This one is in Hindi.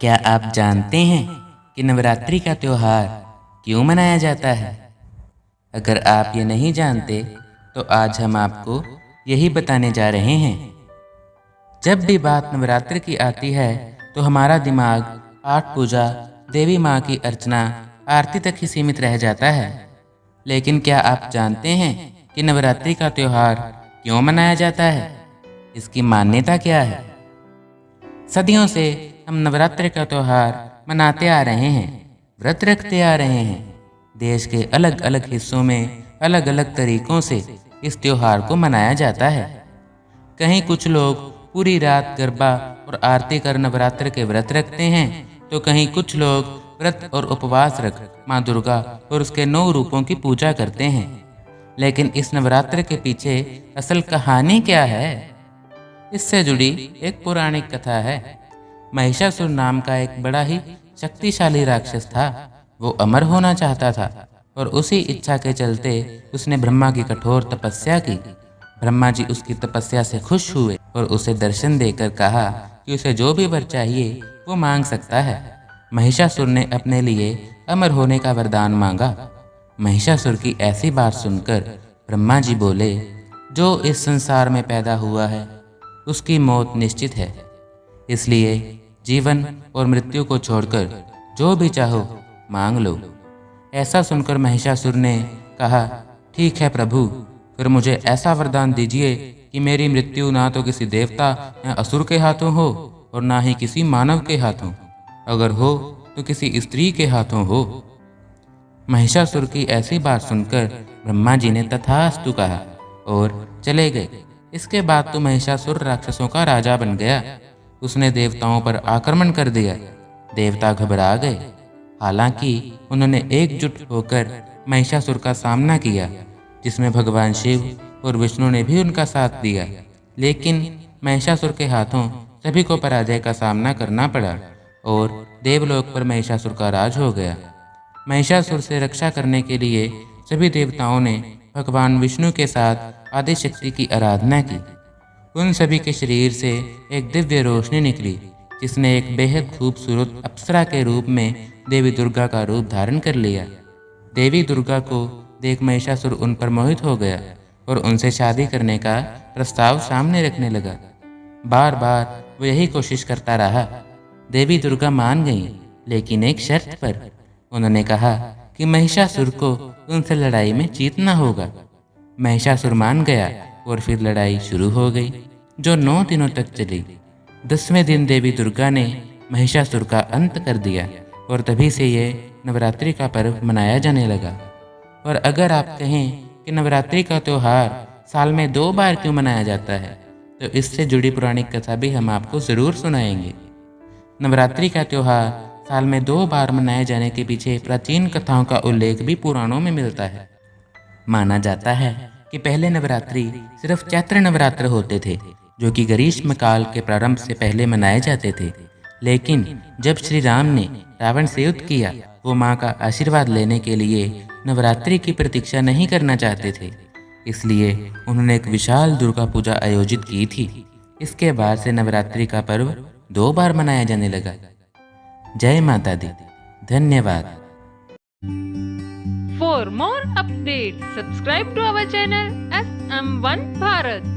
क्या आप जानते हैं कि नवरात्रि का त्योहार क्यों मनाया जाता है? अगर आप ये नहीं जानते तो आज हम आपको यही बताने जा रहे हैं। जब भी बात नवरात्रि की आती है तो हमारा दिमाग पाठ पूजा, देवी माँ की अर्चना, आरती तक ही सीमित रह जाता है। लेकिन क्या आप जानते हैं कि नवरात्रि का त्योहार क्यों मनाया जाता है? इसकी मान्यता क्या है? सदियों से हम नवरात्रि का त्योहार मनाते आ रहे हैं, व्रत रखते आ रहे हैं। देश के अलग अलग हिस्सों में अलग अलग तरीकों से इस त्योहार को मनाया जाता है। कहीं कुछ लोग पूरी रात गरबा और आरती कर नवरात्र के व्रत रखते हैं, तो कहीं कुछ लोग व्रत और उपवास रख माँ दुर्गा और उसके 9 रूपों की पूजा करते हैं। लेकिन इस नवरात्र के पीछे असल कहानी क्या है? इससे जुड़ी एक पौराणिक कथा है। महिषासुर नाम का एक बड़ा ही शक्तिशाली राक्षस था। वो अमर होना चाहता था और उसी इच्छा के चलते उसने ब्रह्मा की कठोर तपस्या की। ब्रह्मा जी उसकी तपस्या से खुश हुए और उसे दर्शन देकर कहा कि उसे जो भी वर चाहिए वो मांग सकता है। महिषासुर ने अपने लिए अमर होने का वरदान मांगा। महिषासुर की ऐसी बात सुनकर ब्रह्मा जी बोले, जो इस संसार में पैदा हुआ है उसकी मौत निश्चित है, इसलिए जीवन और मृत्यु को छोड़कर जो भी चाहो मांग लो। ऐसा सुनकर महिषासुर ने कहा, ठीक है प्रभु, फिर मुझे ऐसा वरदान दीजिए कि मेरी मृत्यु ना तो किसी देवता या असुर के हाथों हो और ना ही किसी मानव के हाथों, अगर हो तो किसी स्त्री के हाथों हो। महिषासुर की ऐसी बात सुनकर ब्रह्मा जी ने तथास्तु कहा और चले गए। इसके बाद तो महिषासुर राक्षसों का राजा बन गया। उसने देवताओं पर आक्रमण कर दिया। देवता घबरा गए। हालांकि उन्होंने एकजुट होकर महिषासुर का सामना किया, जिसमें भगवान शिव और विष्णु ने भी उनका साथ दिया। लेकिन महिषासुर के हाथों सभी को पराजय का सामना करना पड़ा और देवलोक पर महिषासुर का राज हो गया। महिषासुर से रक्षा करने के लिए सभी देवताओं ने भगवान विष्णु के साथ आदिशक्ति की आराधना की। उन सभी के शरीर से एक दिव्य रोशनी निकली, जिसने एक बेहद खूबसूरत अप्सरा के रूप में देवी दुर्गा का रूप धारण कर लिया। देवी दुर्गा को देख महिषासुर उन पर मोहित हो गया और उनसे शादी करने का प्रस्ताव सामने रखने लगा। बार बार वो यही कोशिश करता रहा। देवी दुर्गा मान गई, लेकिन एक शर्त पर। उन्होंने कहा कि महिषासुर को उनसे लड़ाई में जीतना होगा। महिषासुर मान गया और फिर लड़ाई शुरू हो गई, जो 9 दिनों तक चली। 10वें दिन देवी दुर्गा ने महिषासुर का अंत कर दिया और तभी से ये नवरात्रि का पर्व मनाया जाने लगा। और अगर आप कहें कि नवरात्रि का त्यौहार साल में 2 बार क्यों मनाया जाता है, तो इससे जुड़ी पौराणिक कथा भी हम आपको ज़रूर सुनाएंगे। नवरात्रि का त्यौहार साल में 2 बार मनाए जाने के पीछे प्राचीन कथाओं का उल्लेख भी पुराणों में मिलता है। माना जाता है कि पहले नवरात्रि सिर्फ चैत्र नवरात्र होते थे, जो कि ग्रीष्म काल के प्रारंभ से पहले मनाए जाते थे। लेकिन जब श्री राम ने रावण से युद्ध किया, वो माँ का आशीर्वाद लेने के लिए नवरात्रि की प्रतीक्षा नहीं करना चाहते थे, इसलिए उन्होंने एक विशाल दुर्गा पूजा आयोजित की थी। इसके बाद से नवरात्रि का पर्व 2 बार मनाया जाने लगा। जय माता दी। धन्यवाद। For more updates, subscribe to our channel SM1 Bharat.